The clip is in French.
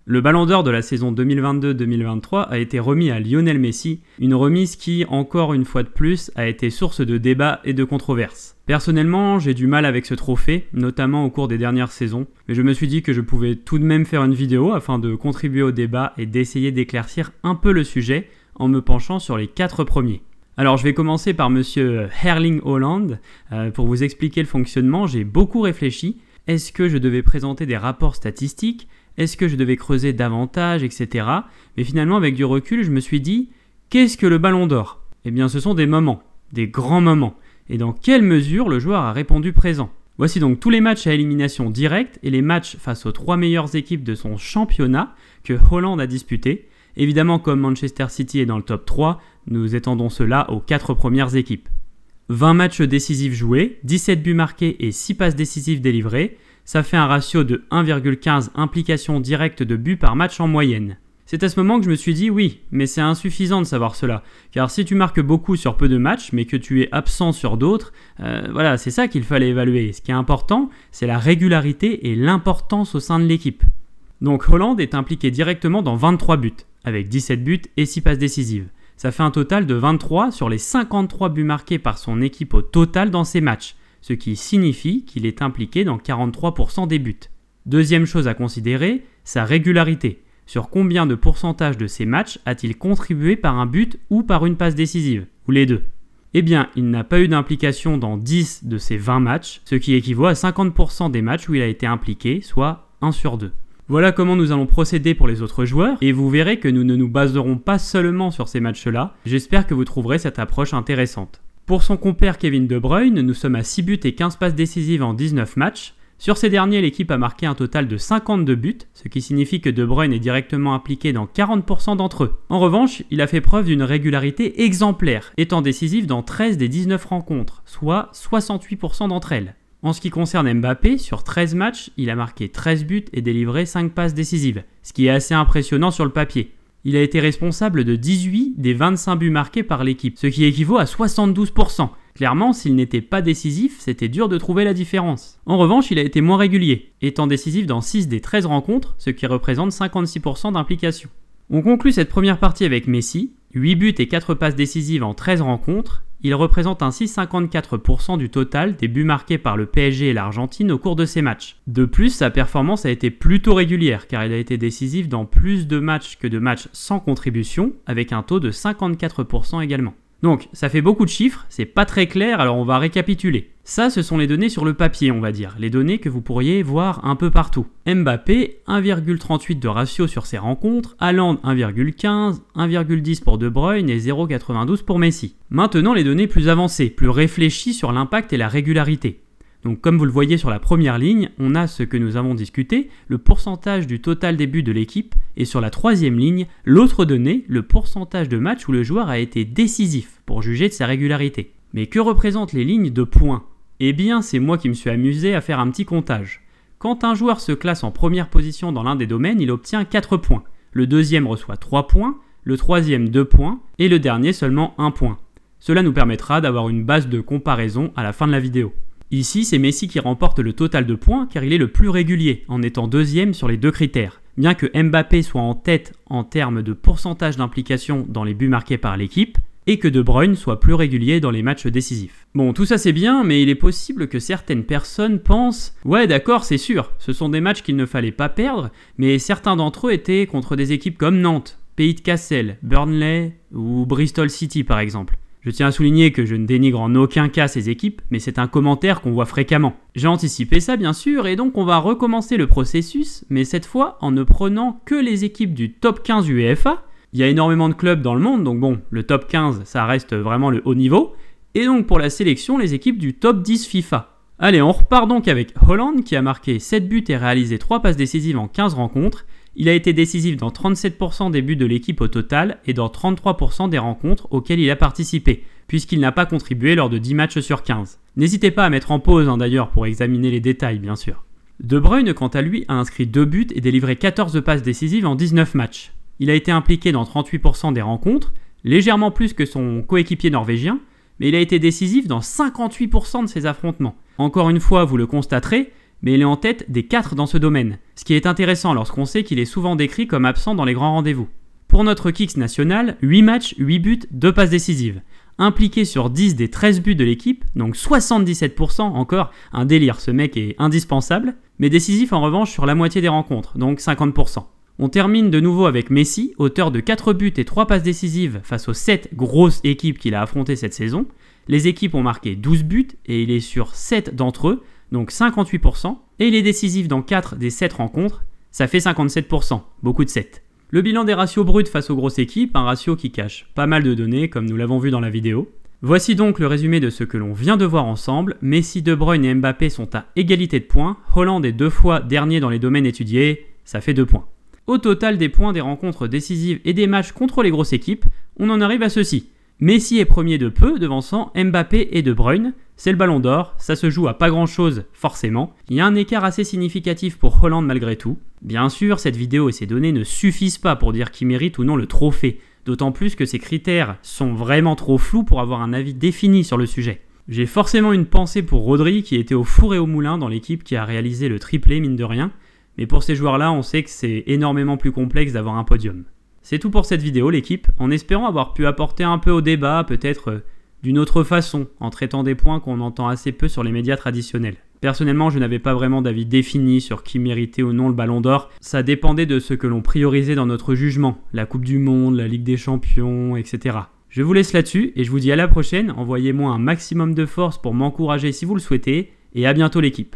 Le Ballon d'Or de la saison 2022-2023 a été remis à Lionel Messi, une remise qui, encore une fois de plus, a été source de débats et de controverses. Personnellement, j'ai du mal avec ce trophée, notamment au cours des dernières saisons, mais je me suis dit que je pouvais tout de même faire une vidéo afin de contribuer au débat et d'essayer d'éclaircir un peu le sujet en me penchant sur les 4 premiers. Alors je vais commencer par monsieur Erling Haaland. Pour vous expliquer le fonctionnement, j'ai beaucoup réfléchi. Est-ce que je devais présenter des rapports statistiques ? Est-ce que je devais creuser davantage, etc. Mais finalement, avec du recul, je me suis dit, qu'est-ce que le Ballon d'Or ? Eh bien, ce sont des moments, des grands moments. Et dans quelle mesure le joueur a répondu présent ? Voici donc tous les matchs à élimination directe et les matchs face aux 3 meilleures équipes de son championnat que Haaland a disputés. Évidemment, comme Manchester City est dans le top 3, nous étendons cela aux 4 premières équipes. 20 matchs décisifs joués, 17 buts marqués et 6 passes décisives délivrées. Ça fait un ratio de 1,15 implications directes de buts par match en moyenne. C'est à ce moment que je me suis dit oui, mais c'est insuffisant de savoir cela. Car si tu marques beaucoup sur peu de matchs, mais que tu es absent sur d'autres, voilà, c'est ça qu'il fallait évaluer. Ce qui est important, c'est la régularité et l'importance au sein de l'équipe. Donc Haaland est impliqué directement dans 23 buts, avec 17 buts et 6 passes décisives. Ça fait un total de 23 sur les 53 buts marqués par son équipe au total dans ces matchs, ce qui signifie qu'il est impliqué dans 43% des buts. Deuxième chose à considérer, sa régularité. Sur combien de pourcentage de ces matchs a-t-il contribué par un but ou par une passe décisive, ou les deux ? Eh bien, il n'a pas eu d'implication dans 10 de ces 20 matchs, ce qui équivaut à 50% des matchs où il a été impliqué, soit 1 sur 2. Voilà comment nous allons procéder pour les autres joueurs, et vous verrez que nous ne nous baserons pas seulement sur ces matchs-là. J'espère que vous trouverez cette approche intéressante. Pour son compère Kevin De Bruyne, nous sommes à 6 buts et 15 passes décisives en 19 matchs. Sur ces derniers, l'équipe a marqué un total de 52 buts, ce qui signifie que De Bruyne est directement impliqué dans 40% d'entre eux. En revanche, il a fait preuve d'une régularité exemplaire, étant décisif dans 13 des 19 rencontres, soit 68% d'entre elles. En ce qui concerne Mbappé, sur 13 matchs, il a marqué 13 buts et délivré 5 passes décisives, ce qui est assez impressionnant sur le papier. Il a été responsable de 18 des 25 buts marqués par l'équipe, ce qui équivaut à 72%. Clairement, s'il n'était pas décisif, c'était dur de trouver la différence. En revanche, il a été moins régulier, étant décisif dans 6 des 13 rencontres, ce qui représente 56% d'implication. On conclut cette première partie avec Messi, 8 buts et 4 passes décisives en 13 rencontres. Il représente ainsi 54% du total des buts marqués par le PSG et l'Argentine au cours de ces matchs. De plus, sa performance a été plutôt régulière car il a été décisif dans plus de matchs que de matchs sans contribution, avec un taux de 54% également. Donc, ça fait beaucoup de chiffres, c'est pas très clair, alors on va récapituler. Ça, ce sont les données sur le papier, on va dire, les données que vous pourriez voir un peu partout. Mbappé, 1,38 de ratio sur ses rencontres, Haaland 1,15, 1,10 pour De Bruyne et 0,92 pour Messi. Maintenant, les données plus avancées, plus réfléchies sur l'impact et la régularité. Donc comme vous le voyez sur la première ligne, on a ce que nous avons discuté, le pourcentage du total des buts de l'équipe, et sur la troisième ligne, l'autre donnée, le pourcentage de matchs où le joueur a été décisif, pour juger de sa régularité. Mais que représentent les lignes de points ? Eh bien, c'est moi qui me suis amusé à faire un petit comptage. Quand un joueur se classe en première position dans l'un des domaines, il obtient 4 points. Le deuxième reçoit 3 points, le troisième 2 points, et le dernier seulement 1 point. Cela nous permettra d'avoir une base de comparaison à la fin de la vidéo. Ici, c'est Messi qui remporte le total de points car il est le plus régulier, en étant deuxième sur les 2 critères. Bien que Mbappé soit en tête en termes de pourcentage d'implication dans les buts marqués par l'équipe, et que De Bruyne soit plus régulier dans les matchs décisifs. Bon, tout ça c'est bien, mais il est possible que certaines personnes pensent « Ouais d'accord, c'est sûr, ce sont des matchs qu'il ne fallait pas perdre, mais certains d'entre eux étaient contre des équipes comme Nantes, Pays de Cassel, Burnley ou Bristol City par exemple. » Je tiens à souligner que je ne dénigre en aucun cas ces équipes, mais c'est un commentaire qu'on voit fréquemment. J'ai anticipé ça bien sûr, et donc on va recommencer le processus, mais cette fois en ne prenant que les équipes du top 15 UEFA. Il y a énormément de clubs dans le monde, donc bon, le top 15, ça reste vraiment le haut niveau. Et donc pour la sélection, les équipes du top 10 FIFA. Allez, on repart donc avec Haaland qui a marqué 7 buts et réalisé 3 passes décisives en 15 rencontres. Il a été décisif dans 37% des buts de l'équipe au total et dans 33% des rencontres auxquelles il a participé, puisqu'il n'a pas contribué lors de 10 matchs sur 15. N'hésitez pas à mettre en pause d'ailleurs pour examiner les détails bien sûr. De Bruyne quant à lui a inscrit 2 buts et délivré 14 passes décisives en 19 matchs. Il a été impliqué dans 38% des rencontres, légèrement plus que son coéquipier norvégien, mais il a été décisif dans 58% de ses affrontements. Encore une fois, vous le constaterez, mais il est en tête des 4 dans ce domaine, ce qui est intéressant lorsqu'on sait qu'il est souvent décrit comme absent dans les grands rendez-vous. Pour notre Kicks national, 8 matchs, 8 buts, 2 passes décisives. Impliqué sur 10 des 13 buts de l'équipe, donc 77%, encore un délire, ce mec est indispensable, mais décisif en revanche sur la moitié des rencontres, donc 50%. On termine de nouveau avec Messi, auteur de 4 buts et 3 passes décisives face aux 7 grosses équipes qu'il a affrontées cette saison. Les équipes ont marqué 12 buts et il est sur 7 d'entre eux, donc 58%, et il est décisif dans 4 des 7 rencontres, ça fait 57%, beaucoup de 7. Le bilan des ratios bruts face aux grosses équipes, un ratio qui cache pas mal de données comme nous l'avons vu dans la vidéo. Voici donc le résumé de ce que l'on vient de voir ensemble. Messi, De Bruyne et Mbappé sont à égalité de points, Haaland est 2 fois dernier dans les domaines étudiés, ça fait 2 points. Au total des points des rencontres décisives et des matchs contre les grosses équipes, on en arrive à ceci. Messi est premier de peu, devançant Mbappé et De Bruyne. C'est le ballon d'or, ça se joue à pas grand chose, forcément. Il y a un écart assez significatif pour Haaland malgré tout. Bien sûr, cette vidéo et ces données ne suffisent pas pour dire qui mérite ou non le trophée, d'autant plus que ces critères sont vraiment trop flous pour avoir un avis défini sur le sujet. J'ai forcément une pensée pour Rodri qui était au four et au moulin dans l'équipe qui a réalisé le triplé mine de rien, mais pour ces joueurs-là, on sait que c'est énormément plus complexe d'avoir un podium. C'est tout pour cette vidéo l'équipe, en espérant avoir pu apporter un peu au débat, peut-être d'une autre façon, en traitant des points qu'on entend assez peu sur les médias traditionnels. Personnellement, je n'avais pas vraiment d'avis défini sur qui méritait ou non le ballon d'or, ça dépendait de ce que l'on priorisait dans notre jugement, la Coupe du Monde, la Ligue des Champions, etc. Je vous laisse là-dessus et je vous dis à la prochaine, envoyez-moi un maximum de force pour m'encourager si vous le souhaitez, et à bientôt l'équipe.